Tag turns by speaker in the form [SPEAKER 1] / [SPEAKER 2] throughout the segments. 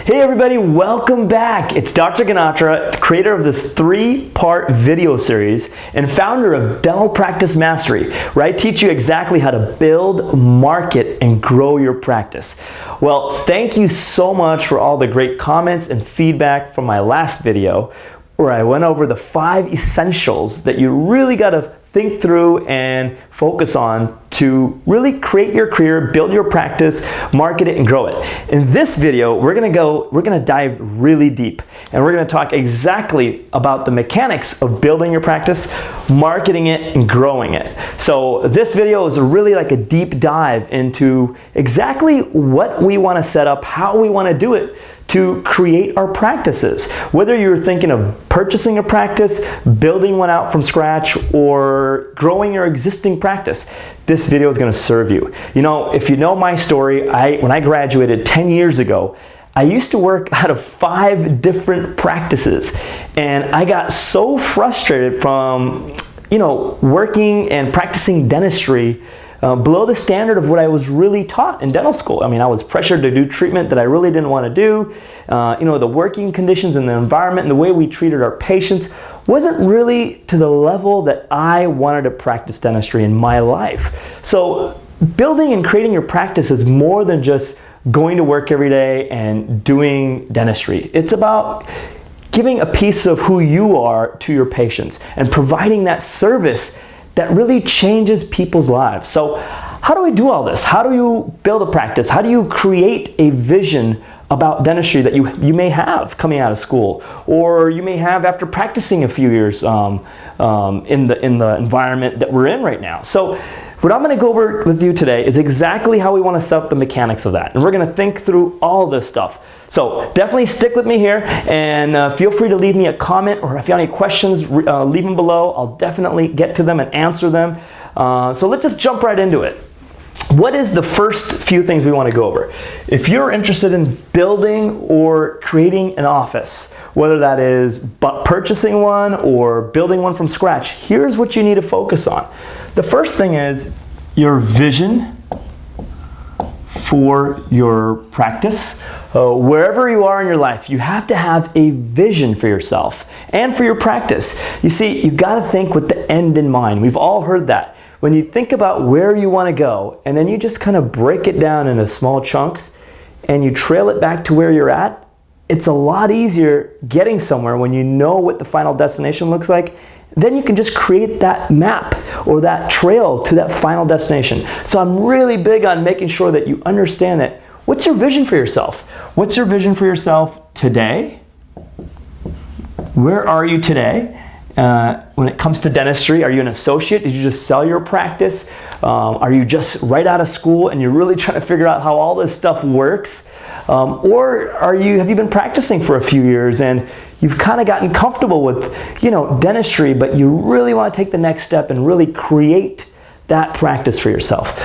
[SPEAKER 1] Hey everybody, welcome back. It's Dr. Ganatra, creator of this 3-part video series and founder of Dental Practice Mastery, where I teach you exactly how to build, market, and grow your practice. Well, thank you so much for all the great comments and feedback from my last video, where I went over the 5 essentials that you really got to think through and focus on to really create your career, build your practice, market it, and grow it. In this video, we're gonna dive really deep, and we're gonna talk exactly about the mechanics of building your practice, marketing it, and growing it. So this video is really like a deep dive into exactly what we wanna set up, how we wanna do it to create our practices. Whether you're thinking of purchasing a practice, building one out from scratch, or growing your existing practice, this video is going to serve you. You know, if you know my story, when I graduated 10 years ago, I used to work out of 5 different practices, and I got so frustrated from, working and practicing dentistry below the standard of what I was really taught in dental school. I mean, I was pressured to do treatment that I really didn't want to do. The working conditions and the environment and the way we treated our patients wasn't really to the level that I wanted to practice dentistry in my life. So building and creating your practice is more than just going to work every day and doing dentistry. It's about giving a piece of who you are to your patients and providing that service that really changes people's lives. So how do we do all this? How do you build a practice? How do you create a vision about dentistry that you may have coming out of school, or you may have after practicing a few years in the environment that we're in right now? So what I'm gonna go over with you today is exactly how we wanna set up the mechanics of that. And we're gonna think through all this stuff. So definitely stick with me here, and feel free to leave me a comment, or if you have any questions, leave them below. I'll definitely get to them and answer them. So let's just jump right into it. What is the first few things we want to go over? If you're interested in building or creating an office, whether that is purchasing one or building one from scratch, here's what you need to focus on. The first thing is your vision for your practice. Wherever you are in your life, you have to have a vision for yourself and for your practice. You see, you got to think with the end in mind. We've all heard that. When you think about where you want to go, and then you just kind of break it down into small chunks and you trail it back to where you're at, it's a lot easier getting somewhere when you know what the final destination looks like. Then you can just create that map or that trail to that final destination. So I'm really big on making sure that you understand that. What's your vision for yourself? What's your vision for yourself today? Where are you today? When it comes to dentistry, are you an associate? Did you just sell your practice? Are you just right out of school and you're really trying to figure out how all this stuff works? Or have you been practicing for a few years and you've kind of gotten comfortable with, dentistry, but you really want to take the next step and really create that practice for yourself.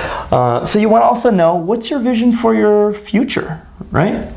[SPEAKER 1] So you want to also know, what's your vision for your future, right?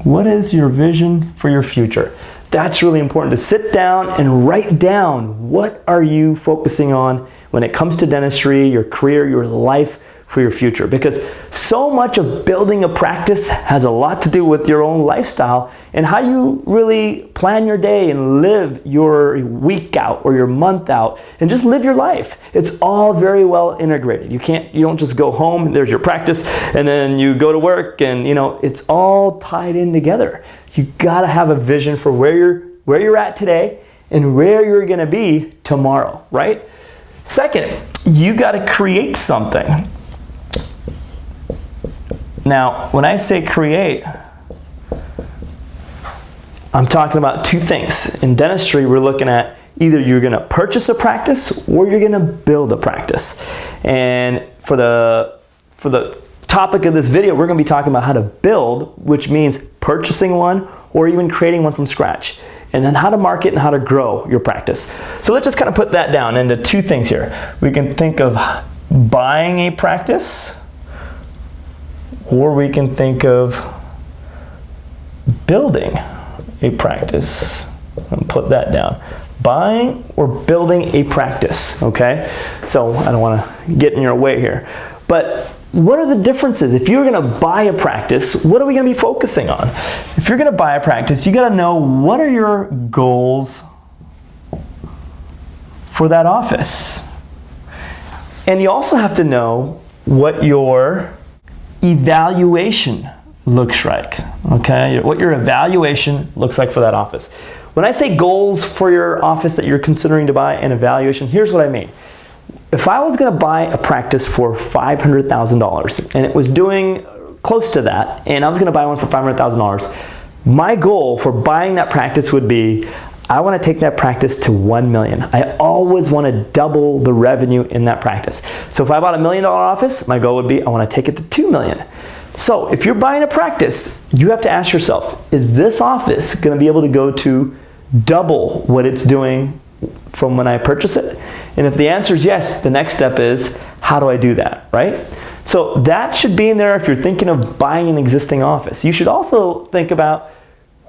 [SPEAKER 1] What is your vision for your future? That's really important to sit down and write down, what are you focusing on when it comes to dentistry, your career, your life, for your future, because so much of building a practice has a lot to do with your own lifestyle and how you really plan your day and live your week out or your month out and just live your life. It's all very well integrated. You don't just go home, there's your practice, and then you go to work, and it's all tied in together. You gotta have a vision for where you're at today and where you're gonna be tomorrow, right? Second, you gotta create something. Now, when I say create, I'm talking about 2 things. In dentistry, we're looking at either you're going to purchase a practice or you're going to build a practice. And for the topic of this video, we're going to be talking about how to build, which means purchasing one or even creating one from scratch. And then how to market and how to grow your practice. So let's just kind of put that down into 2 things here. We can think of buying a practice, or we can think of building a practice. And put that down. Buying or building a practice, okay? So I don't want to get in your way here. But what are the differences? If you're going to buy a practice, what are we going to be focusing on? If you're going to buy a practice, you got to know what are your goals for that office. And you also have to know what your evaluation looks like, okay? What your evaluation looks like for that office. When I say goals for your office that you're considering to buy and evaluation, here's what I mean. If I was going to buy a practice for $500,000 and it was doing close to that, and I was going to buy one for $500,000, my goal for buying that practice would be, I want to take that practice to 1 million. I always want to double the revenue in that practice. So if I bought $1 million office, my goal would be, I want to take it to 2 million. So if you're buying a practice, you have to ask yourself, is this office going to be able to go to double what it's doing from when I purchase it? And if the answer is yes, the next step is, how do I do that, right? So that should be in there if you're thinking of buying an existing office. You should also think about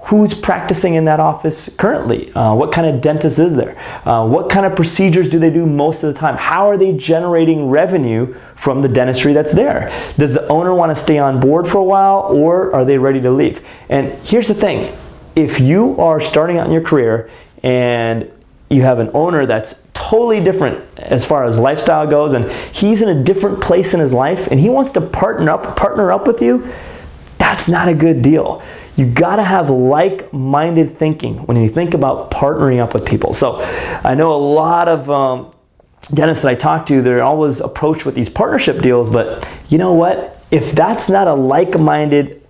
[SPEAKER 1] who's practicing in that office currently. What kind of dentist is there? What kind of procedures do they do most of the time? How are they generating revenue from the dentistry that's there? Does the owner want to stay on board for a while, or are they ready to leave? And here's the thing. If you are starting out in your career and you have an owner that's totally different as far as lifestyle goes, and he's in a different place in his life and he wants to partner up with you, that's not a good deal. You gotta have like-minded thinking when you think about partnering up with people. So I know a lot of dentists that I talk to, they're always approached with these partnership deals, but you know what? If that's not a like-minded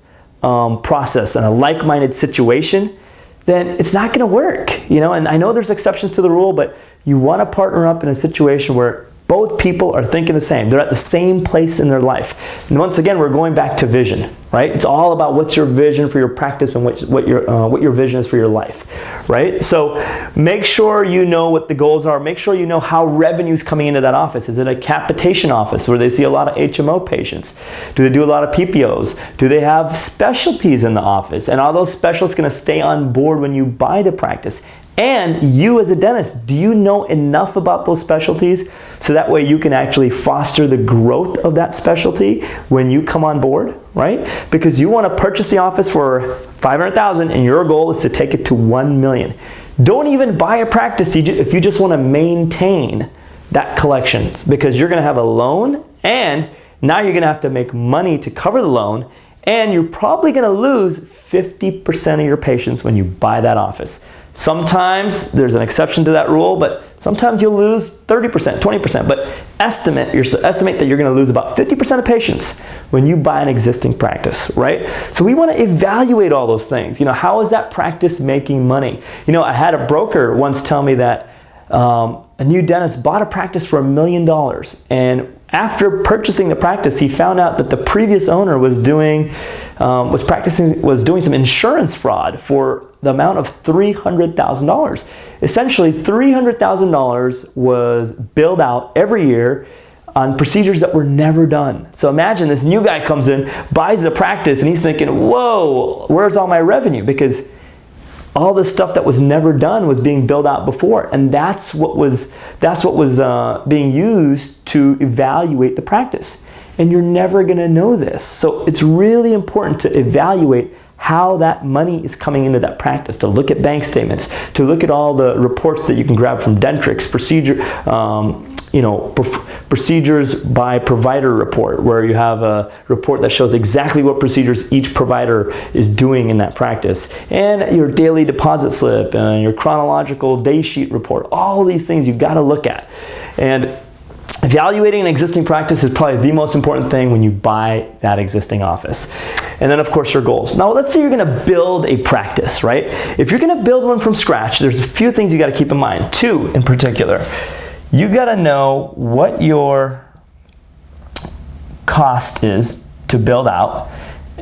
[SPEAKER 1] process and a like-minded situation, then it's not going to work, you know. And I know there's exceptions to the rule, but you want to partner up in a situation where both people are thinking the same. They're at the same place in their life. And once again, we're going back to vision, right? It's all about what's your vision for your practice and what your vision is for your life, right? So make sure you know what the goals are. Make sure you know how revenue's coming into that office. Is it a capitation office where they see a lot of HMO patients? Do they do a lot of PPOs? Do they have specialties in the office? And are those specialists going to stay on board when you buy the practice? And you as a dentist, do you know enough about those specialties so that way you can actually foster the growth of that specialty when you come on board, right? Because you want to purchase the office for $500,000 and your goal is to take it to 1 million. Don't even buy a practice if you just want to maintain that collection, because you're going to have a loan and now you're going to have to make money to cover the loan, and you're probably going to lose 50% of your patients when you buy that office. Sometimes there's an exception to that rule, but sometimes you'll lose 30%, 20%, but estimate that you're going to lose about 50% of patients when you buy an existing practice, right? So we want to evaluate all those things. You know, how is that practice making money? You know, I had a broker once tell me that a new dentist bought a practice for $1 million, and after purchasing the practice, he found out that the previous owner was doing some insurance fraud for the amount of $300,000. Essentially, $300,000 was billed out every year on procedures that were never done. So imagine this new guy comes in, buys the practice, and he's thinking, whoa, where's all my revenue? Because all the stuff that was never done was being billed out before, and that's what was being used to evaluate the practice. And you're never going to know this. So it's really important to evaluate how that money is coming into that practice, to look at bank statements, to look at all the reports that you can grab from Dentrix, procedures by provider report, where you have a report that shows exactly what procedures each provider is doing in that practice, and your daily deposit slip and your chronological day sheet report. All these things you've got to look at. And evaluating an existing practice is probably the most important thing when you buy that existing office. And then of course your goals. Now let's say you're going to build a practice, right? If you're going to build one from scratch, there's a few things you got to keep in mind. 2 in particular. You got to know what your cost is to build out,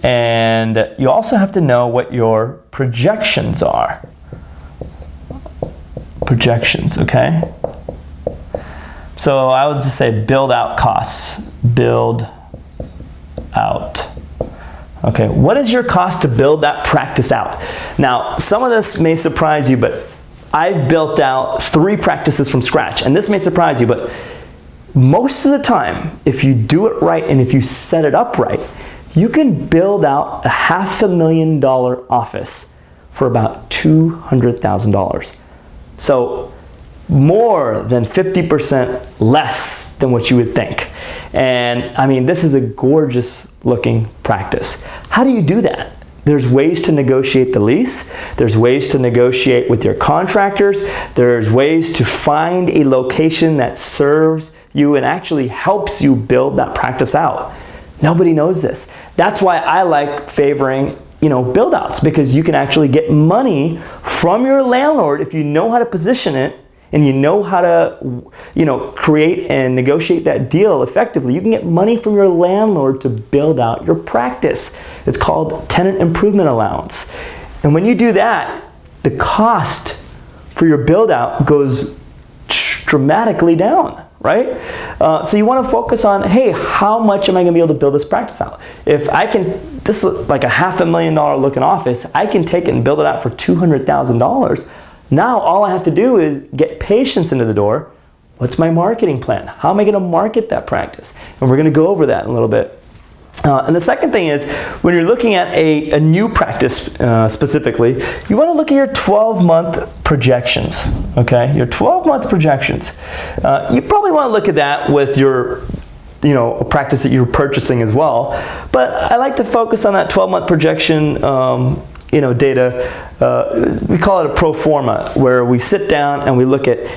[SPEAKER 1] and you also have to know what your projections are. Projections, okay? So I would just say build out costs. Build out. Okay, what is your cost to build that practice out? Now, some of this may surprise you, but I've built out 3 practices from scratch, and this may surprise you, but most of the time, if you do it right and if you set it up right, you can build out a $500,000 office for about $200,000. So more than 50% less than what you would think. And I mean, this is a gorgeous looking practice. How do you do that? There's ways to negotiate the lease. There's ways to negotiate with your contractors. There's ways to find a location that serves you and actually helps you build that practice out. Nobody knows this. That's why I like favoring, build outs, because you can actually get money from your landlord if you know how to position it and you know how to, create and negotiate that deal effectively. You can get money from your landlord to build out your practice. It's called tenant improvement allowance. And when you do that, the cost for your build out goes dramatically down, right? So you want to focus on, hey, how much am I going to be able to build this practice out? If I can, this is like a $500,000 looking office, I can take it and build it out for $200,000. Now all I have to do is get patients into the door. What's my marketing plan? How am I going to market that practice? And we're going to go over that in a little bit. And the second thing is, when you're looking at a new practice specifically, you want to look at your 12-month projections, okay? Your 12-month projections. You probably want to look at that with your a practice that you're purchasing as well. But I like to focus on that 12-month projection data. We call it a pro forma, where we sit down and we look at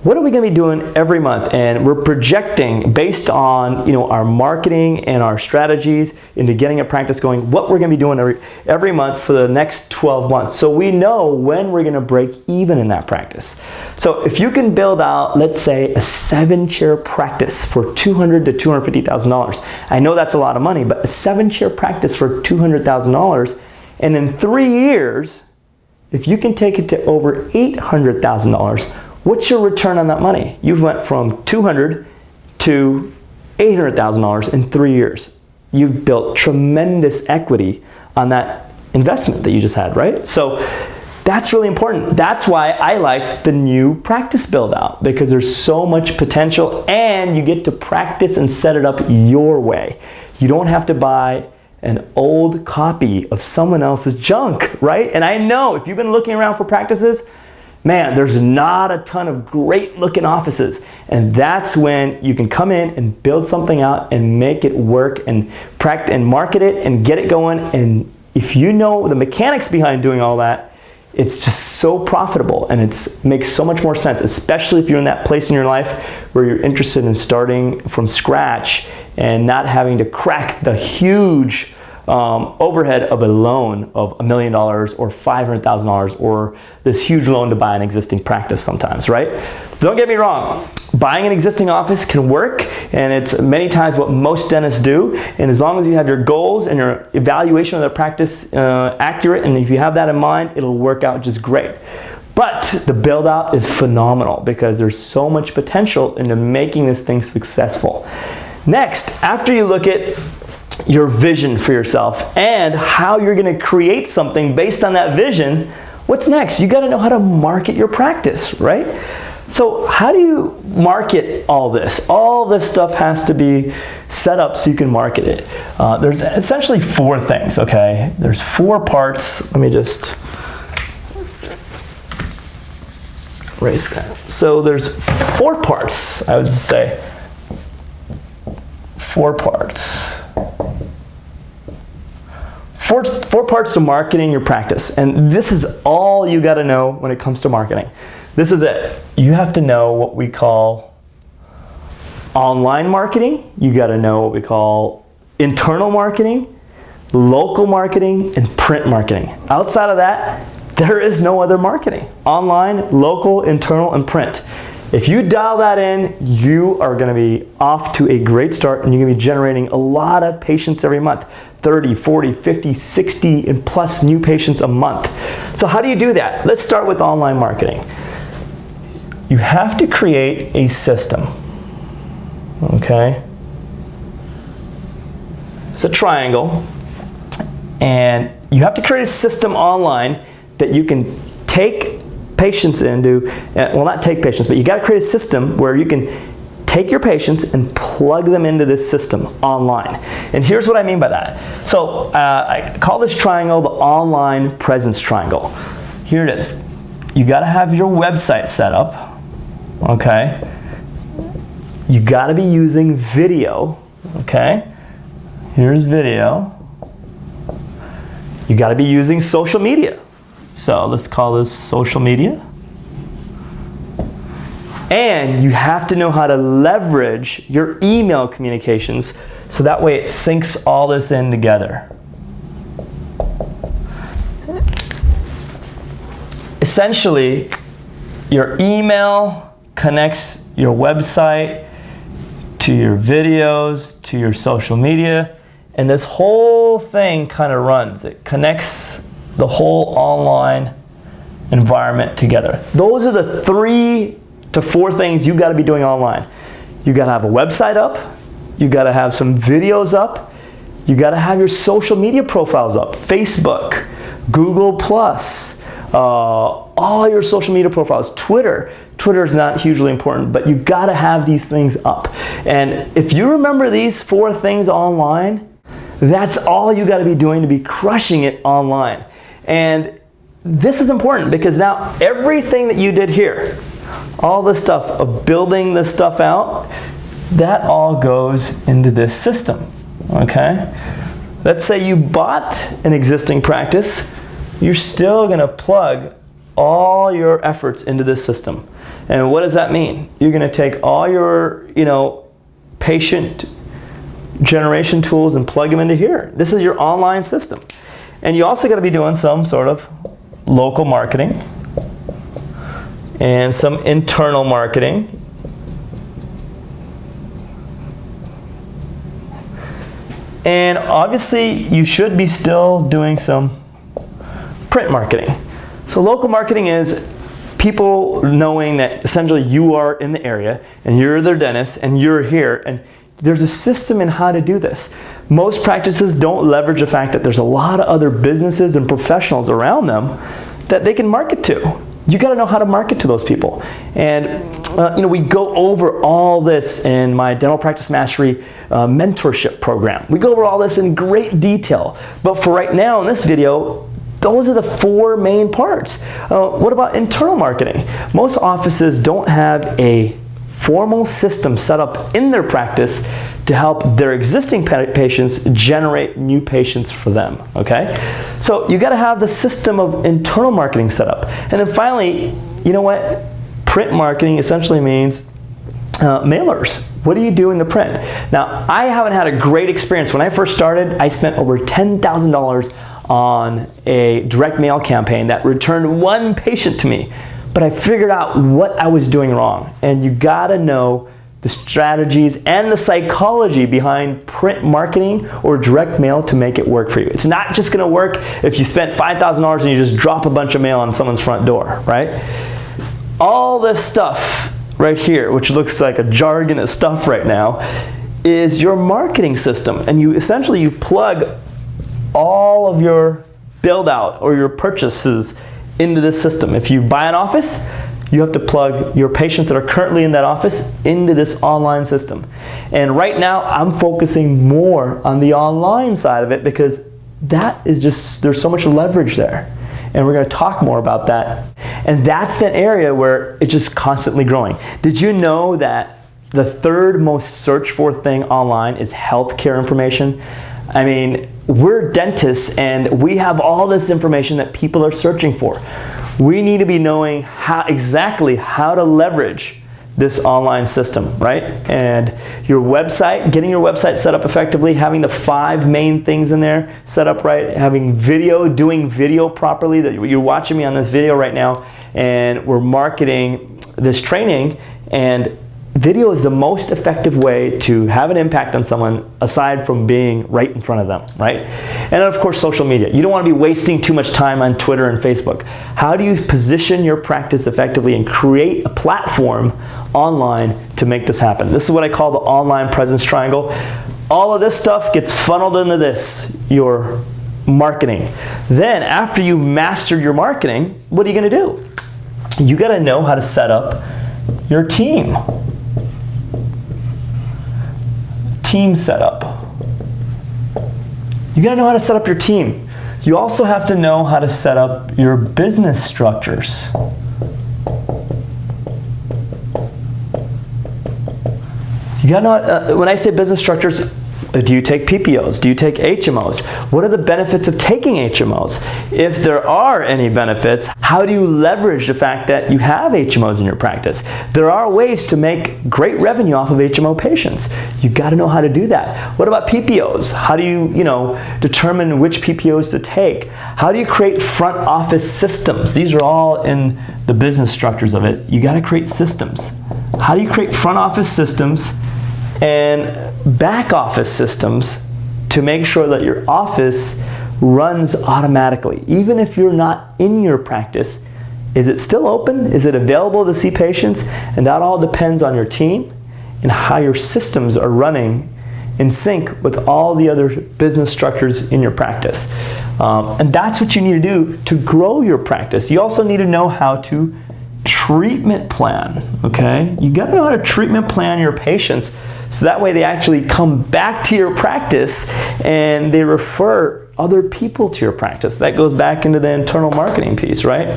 [SPEAKER 1] what are we going to be doing every month, and we're projecting based on our marketing and our strategies into getting a practice going, what we're going to be doing every month for the next 12 months. So we know when we're going to break even in that practice. So if you can build out, let's say, a 7-chair practice for $200,000 to $250,000, I know that's a lot of money, but a 7-chair practice for $200,000, and in 3 years, if you can take it to over $800,000, what's your return on that money? You've went from $200,000 to $800,000 in 3 years. You've built tremendous equity on that investment that you just had, right? So that's really important. That's why I like the new practice build out, because there's so much potential and you get to practice and set it up your way. You don't have to buy an old copy of someone else's junk, right? And I know if you've been looking around for practices, man, there's not a ton of great looking offices. And that's when you can come in and build something out and make it work and practice and market it and get it going. And if you know the mechanics behind doing all that, it's just so profitable and it makes so much more sense, especially if you're in that place in your life where you're interested in starting from scratch and not having to crack the huge overhead of a loan of $1 million or $500,000 or this huge loan to buy an existing practice sometimes, right? Don't get me wrong. Buying an existing office can work, and it's many times what most dentists do. And as long as you have your goals and your evaluation of the practice accurate, and if you have that in mind, it'll work out just great. But the build out is phenomenal because there's so much potential into making this thing successful. Next, after you look at your vision for yourself and how you're going to create something based on that vision, what's next? You got to know how to market your practice, right? So how do you market all this? All this stuff has to be set up so you can market it. There's essentially 4 things, okay? There's 4 parts. Let me just erase that. So there's 4 parts, I would say. 4 parts. Four parts to marketing your practice. And this is all you got to know when it comes to marketing. This is it. You have to know what we call online marketing. You got to know what we call internal marketing, local marketing, and print marketing. Outside of that, there is no other marketing. Online, local, internal, and print. If you dial that in, you are going to be off to a great start, and you're going to be generating a lot of patients every month. 30, 40, 50, 60, and plus new patients a month. So how do you do that? Let's start with online marketing. You have to create a system, okay? It's a triangle, and you have to create a system online that you can take patients into, well, not take patients, but you got to create a system where you can take your patients and plug them into this system online. And here's what I mean by that. So I call this triangle the online presence triangle. Here it is. You got to have your website set up, okay? You got to be using video, okay? Here's video. You got to be using social media. So let's call this social media. And you have to know how to leverage your email communications so that way it syncs all this in together. Essentially, your email connects your website to your videos, to your social media, and this whole thing kind of runs. It connects the whole online environment together. Those are the 3 to 4 things you got to be doing online. You got to have a website up, you got to have some videos up, you got to have your social media profiles up, Facebook, Google+, all your social media profiles, Twitter. Twitter is not hugely important, but you got to have these things up. And if you remember these 4 things online, that's all you got to be doing to be crushing it online. And this is important because now everything that you did here, all the stuff of building this stuff out, that all goes into this system, okay? Let's say you bought an existing practice, you're still gonna plug all your efforts into this system. And what does that mean? You're gonna take all your, patient generation tools and plug them into here. This is your online system. And you also gotta be doing some sort of local marketing and some internal marketing. And obviously, you should be still doing some print marketing. So local marketing is people knowing that essentially you are in the area and you're their dentist and you're here, and there's a system in how to do this. Most practices don't leverage the fact that there's a lot of other businesses and professionals around them that they can market to. You got to know how to market to those people. And we go over all this in my Dental Practice Mastery mentorship program. We go over all this in great detail. But for right now in this video, those are the 4 main parts. What about internal marketing? Most offices don't have a formal system set up in their practice to help their existing patients generate new patients for them, okay? So you gotta have the system of internal marketing set up. And then finally, you know what? Print marketing essentially means mailers. What do you do in the print? Now, I haven't had a great experience. When I first started, I spent over $10,000 on a direct mail campaign that returned 1 patient to me. But I figured out what I was doing wrong. And you gotta know the strategies and the psychology behind print marketing or direct mail to make it work for you. It's not just gonna work if you spent $5,000 and you just drop a bunch of mail on someone's front door, right? All this stuff right here, which looks like a jargon of stuff right now, is your marketing system. And you essentially, you plug all of your build out or your purchases into this system. If you buy an office, you have to plug your patients that are currently in that office into this online system. And right now, I'm focusing more on the online side of it because that is just, there's so much leverage there. And we're gonna talk more about that. And that's that area where it's just constantly growing. Did you know that the 3rd most searched for thing online is healthcare information? I mean, we're dentists and we have all this information that people are searching for. We need to be knowing exactly how to leverage this online system, right? And your website, getting your website set up effectively, having the 5 main things in there set up right, having video, doing video properly. That you're watching me on this video right now, and we're marketing this training, and video is the most effective way to have an impact on someone aside from being right in front of them, right? And then of course, social media. You don't want to be wasting too much time on Twitter and Facebook. How do you position your practice effectively and create a platform online to make this happen? This is what I call the online presence triangle. All of this stuff gets funneled into this, your marketing. Then after you master your marketing, what are you going to do? You got to know how to set up your team. team setup. You gotta know how to set up your team. You also have to know how to set up your business structures. You gotta know, when I say business structures, do you take PPOs? Do you take HMOs? What are the benefits of taking HMOs? If there are any benefits, how do you leverage the fact that you have HMOs in your practice? There are ways to make great revenue off of HMO patients. You got to know how to do that. What about PPOs? How do you, determine which PPOs to take? How do you create front office systems? These are all in the business structures of it. You got to create systems. How do you create front office systems and back office systems to make sure that your office runs automatically? Even if you're not in your practice, is it still open? Is it available to see patients? And that all depends on your team and how your systems are running in sync with all the other business structures in your practice. And that's what you need to do to grow your practice. You also need to know how to treatment plan, okay? You gotta know how to treatment plan your patients so that way they actually come back to your practice and they refer other people to your practice. That goes back into the internal marketing piece, right?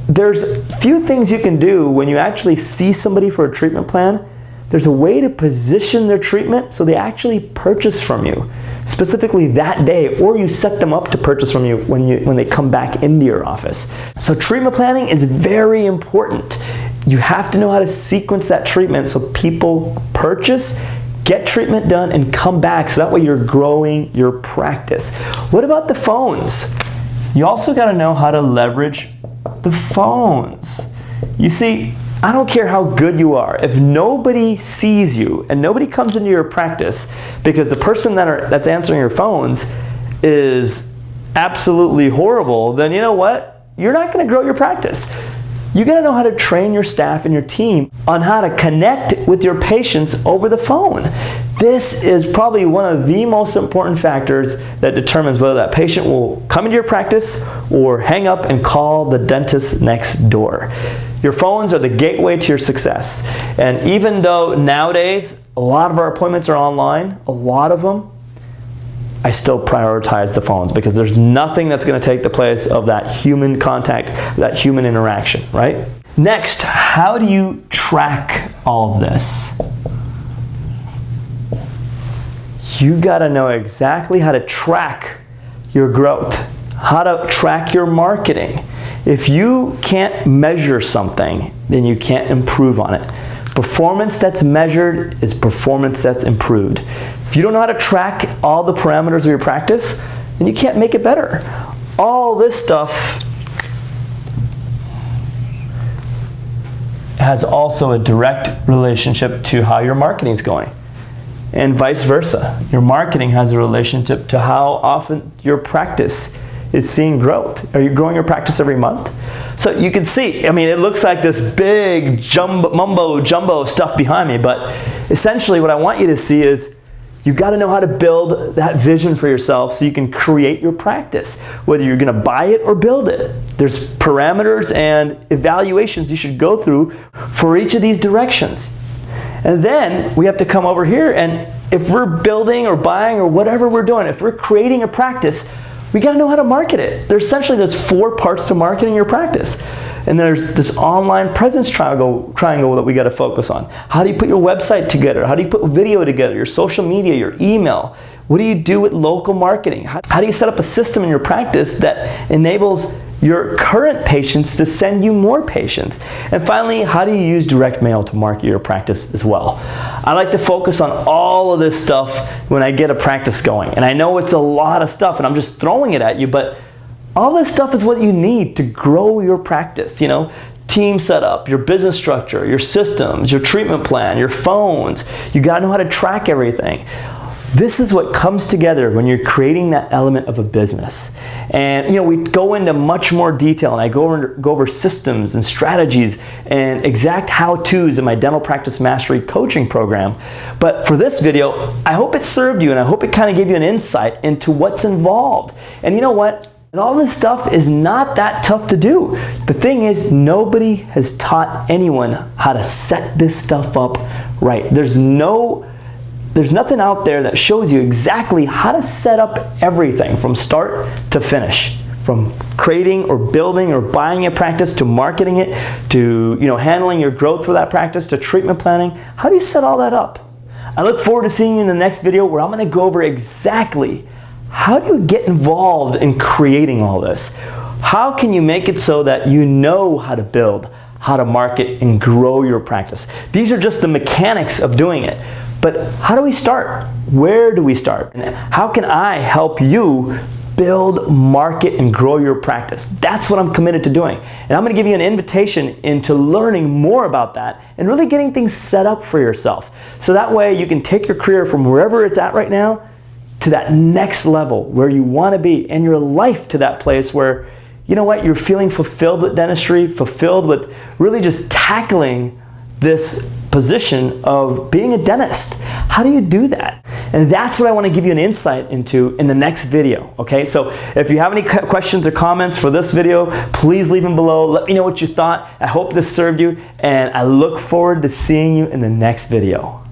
[SPEAKER 1] There's few things you can do when you actually see somebody for a treatment plan. There's a way to position their treatment so they actually purchase from you, specifically that day, or you set them up to purchase from you when they come back into your office. So treatment planning is very important. You have to know how to sequence that treatment so people purchase, get treatment done, and come back, so that way you're growing your practice. What about the phones? You also got to know how to leverage the phones. You see, I don't care how good you are. If nobody sees you and nobody comes into your practice because the person that's answering your phones is absolutely horrible, then you know what? You're not going to grow your practice. You got to know how to train your staff and your team on how to connect with your patients over the phone. This is probably one of the most important factors that determines whether that patient will come into your practice or hang up and call the dentist next door. Your phones are the gateway to your success. And even though nowadays a lot of our appointments are online, a lot of them, I still prioritize the phones because there's nothing that's going to take the place of that human contact, that human interaction, right? Next, how do you track all of this? You got to know exactly how to track your growth, how to track your marketing. If you can't measure something, then you can't improve on it. Performance that's measured is performance that's improved. If you don't know how to track all the parameters of your practice, then you can't make it better. All this stuff has also a direct relationship to how your marketing is going, and vice versa. Your marketing has a relationship to how often your practice is seeing growth. Are you growing your practice every month? So you can see, I mean, it looks like this big mumbo jumbo stuff behind me, but essentially what I want you to see is you got to know how to build that vision for yourself so you can create your practice, whether you're going to buy it or build it. There's parameters and evaluations you should go through for each of these directions. And then we have to come over here, and if we're building or buying or whatever we're doing, if we're creating a practice, we got to know how to market it. There's 4 parts to marketing your practice. And there's this online presence triangle that we got to focus on. How do you put your website together? How do you put video together? Your social media, your email. What do you do with local marketing? How do you set up a system in your practice that enables your current patients to send you more patients? And finally, how do you use direct mail to market your practice as well? I like to focus on all of this stuff when I get a practice going. And I know it's a lot of stuff and I'm just throwing it at you, but all this stuff is what you need to grow your practice. Team setup, your business structure, your systems, your treatment plan, your phones. You got to know how to track everything. This is what comes together when you're creating that element of a business. And we go into much more detail, and I go over systems and strategies and exact how-tos in my Dental Practice Mastery coaching program. But for this video, I hope it served you, and I hope it kind of gave you an insight into what's involved. And you know what? And all this stuff is not that tough to do. The thing is, nobody has taught anyone how to set this stuff up right. There's no there's nothing out there that shows you exactly how to set up everything from start to finish. From creating or building or buying a practice to marketing it to handling your growth for that practice to treatment planning. How do you set all that up? I look forward to seeing you in the next video where I'm going to go over exactly how do you get involved in creating all this. How can you make it so that you know how to build, how to market, and grow your practice? These are just the mechanics of doing it. But how do we start? Where do we start? And how can I help you build, market, and grow your practice? That's what I'm committed to doing. And I'm going to give you an invitation into learning more about that and really getting things set up for yourself. So that way you can take your career from wherever it's at right now to that next level where you want to be, and your life to that place where, you're feeling fulfilled with dentistry, fulfilled with really just tackling this position of being a dentist. How do you do that? And that's what I want to give you an insight into in the next video, okay? So if you have any questions or comments for this video, please leave them below. Let me know what you thought. I hope this served you, and I look forward to seeing you in the next video.